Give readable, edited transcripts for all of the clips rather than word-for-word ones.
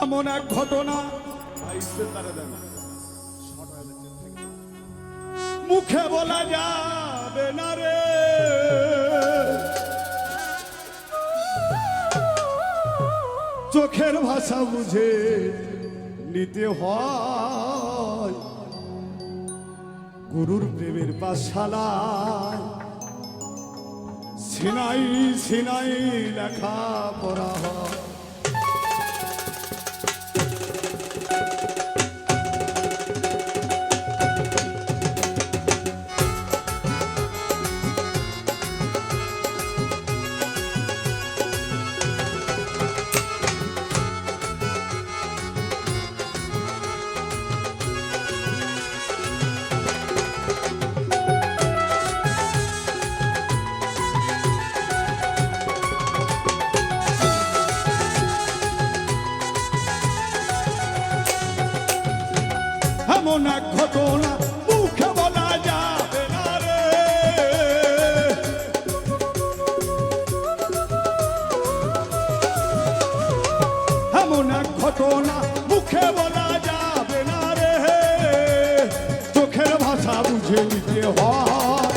এমন এক ঘটনা মুখে বলা যাবে না রে, চোখের ভাষা বুঝে নিতে হয়। গুরুর প্রেমের পাঠশালায় সিনাই সিনাই লেখা পড়া হয়। এমন এক ঘটনা মুখে বলা যাবে না রে, এমন এক ঘটনা মুখে বলা যাবে না রে, চোখের ভাষা বুঝে নিতে হয়।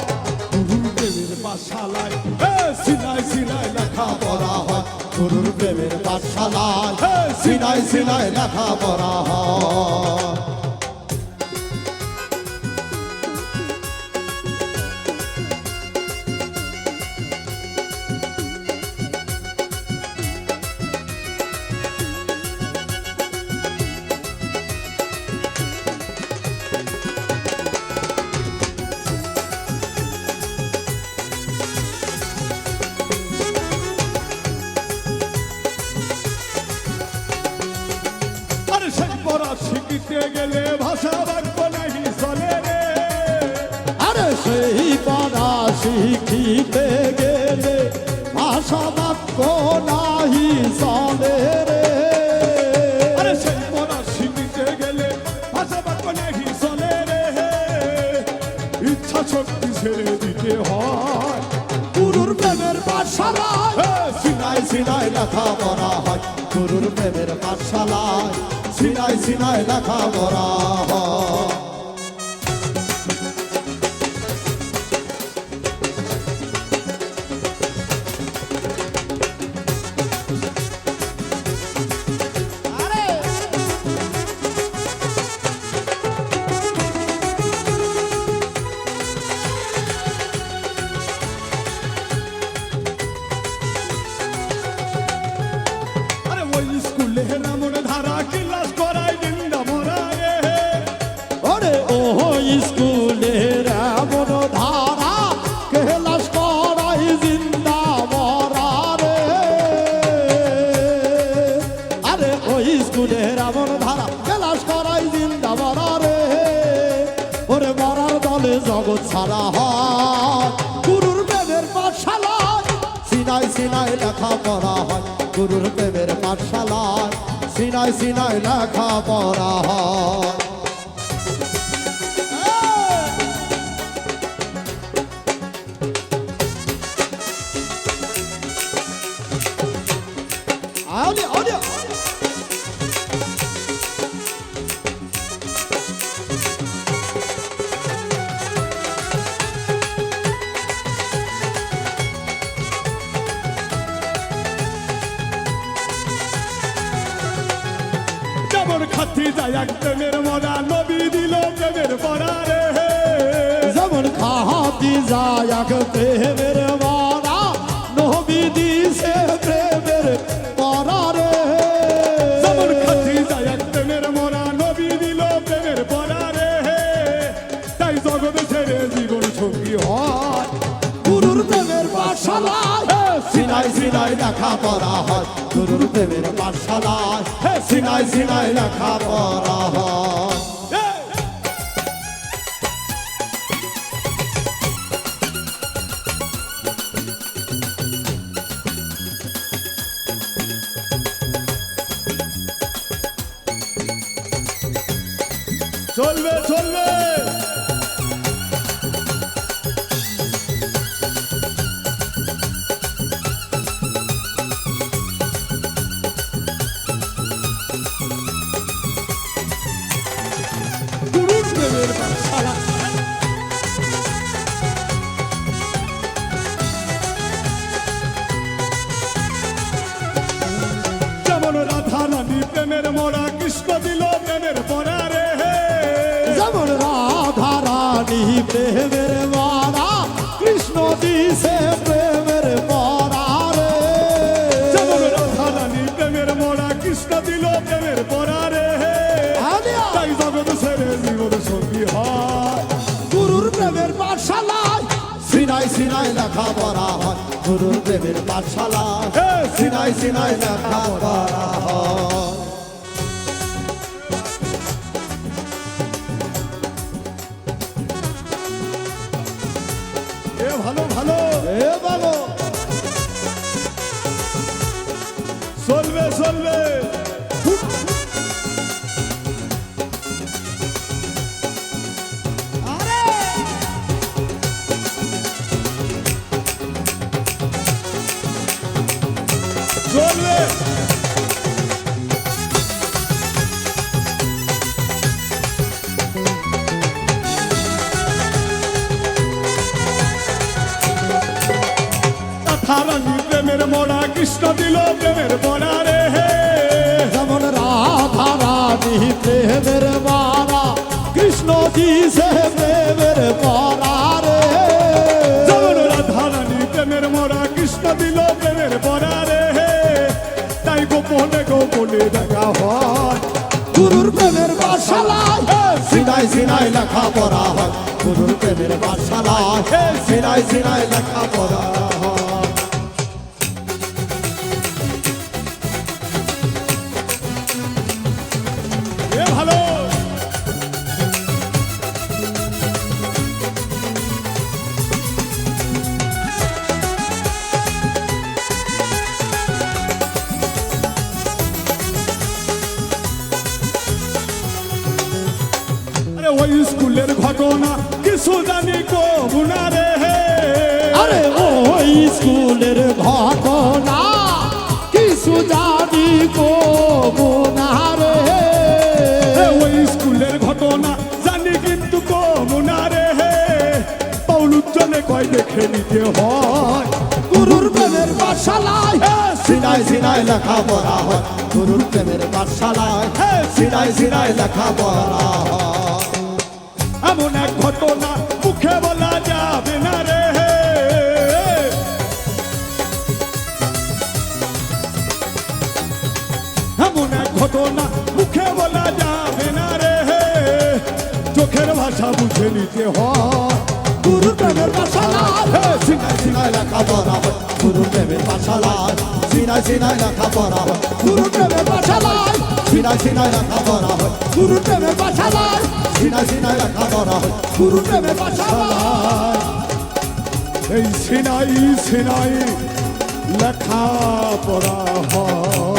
গুরুর প্রেমের পাঠশালায় সিনাই সিনাই লেখা পড়া হয়। গুরুর প্রেমের পাঠশালায় সিনাই সিনাই লেখা পড়া হয়। শিখতে গেলে ভাষা বাক্য নাহি চলে রে, আরে সেই পড়া শিখিতে গেলে ভাষা বাক্য নাহি চলে রে, আরে সেই পড়া শিখতে গেলে ভাষা বাক্য নাহি চলে রে, ইচ্ছা শক্তি ছেড়ে দিতে হয়। গুরুর প্রেমের পাঠশালায় সিনাই সিনাই লেখা পড়া হয়। গুরুর প্রেমের পাঠশালায় সিনাই সিনাই লেখা পড়া হয়। আরে ওই স্কুলে রামন ধারা ক্লাস করাই জিন্দা মরা রে, ওরে ও স্কুলের এমন ধারা কেলাস করাই জিন্দা মরা রে, আরে ওই স্কুলের এমন ধারা কেলাস করাই জিন্দা মরা রে, ওরে মরার দলে জগৎ ছাড়া হয়। গুরুর প্রেমের পাঠশালায় সিনাই সিনাই লেখা পড়া হয়। গুরুর প্রেমের পাঠশালায় সিনাই সিনাই লেখা পড়া হয়। আলে আলে যেমন খাতি যায় এক প্রেমের মরা নবী দিল প্রেমের পড়া রে, যেমন খাতি যায় এক প্রেমের মারা নবী দিছে প্রেমের পড়া রে, যেমন খাতি যায় এক প্রেমের মরা নবী দিল প্রেমের পড়া রে, তাই জগতে ছেড়ে জীবন সঙ্গী হয়। গুরুর প্রেমের পাঠশালায় সিনাই সিনাই লেখা পড়া হয়। গুরুর প্রেমের পাঠশালায় সিনাই সিনাই লেখা পড়া হয়। চলবে চলবে প্রেমের মোড়া কৃষ্ণ দিল প্রেমের পরা রে যেমন রাধা রানী প্রেমের মারা কৃষ্ণ দিছে প্রেমের পরা রে যেমন রাধা রানী প্রেমের মোড়া কৃষ্ণ দিল প্রেমের পরা রে তাই জগৎ ছেড়ে জীবন সঙ্গী হয় গুরুর প্রেমের পাঠশালায় সিনাই সিনাই লেখা পড়া হয় গুরুর প্রেমের পাঠশালায় সিনাই সিনাই লেখা পড়া হয় এ ভালো ভালো এ বলো চলবে চলবে চলবে রাধারানী প্রেমের মোড়া কৃষ্ণ দিল প্রেমের পরা রে যেমন রাধা রানী প্রেমের মারা কৃষ্ণ দিছে প্রেমের পরা রে যেমন রাধারানী প্রেমের মোড়া কৃষ্ণ দিল প্রেমের পরা রে তাই গোপনে গোপনে দেখা হয় গুরুর প্রেমের পাঠশালায় সিনাই সিনাই লেখা পড়া হয় গুরুর প্রেমের পাঠশালায় সিনাই সিনাই লেখা পড়া হয় এ ভালো আরে ওই স্কুলের ঘটনা কিছু জানি কবু না রে আরে ওই স্কুলের ঘটনা কিছু জানি কবু না রে ওই স্কুলের ঘটনা জানি কিন্তু কবু না রে পৌলুজ্জনে কয় দেখে নিতে হয় গুরুর প্রেমের পাঠশালায় সিনাই সিনাই লেখা পড়া হয় গুরুর প্রেমের পাঠশালায় সিনাই সিনাই লেখা পড়া হয় এমন এক ঘটনা মুখে বলা যাবে না রে এমন এক ঘটনা মুখে বলা যাবে না রে চোখের ভাষা বুঝে নিতে হয় গুরুর প্রেমের পাঠশালায় সিনাই সিনাই লেখা পড়া হয় গুরুর প্রেমের পাঠশালায় সিনাই সিনাই লেখা পড়া হয় গুরুর প্রেমের পাঠশালায় সিনাই সিনাই লেখা পড়া হয় গুরুর প্রেমের পাঠশালায় সিনাই সিনাই লেখা পড়া হয় গুরুর প্রেমের পাঠশালায় এই সিনাই সিনাই লেখা পড়া হয়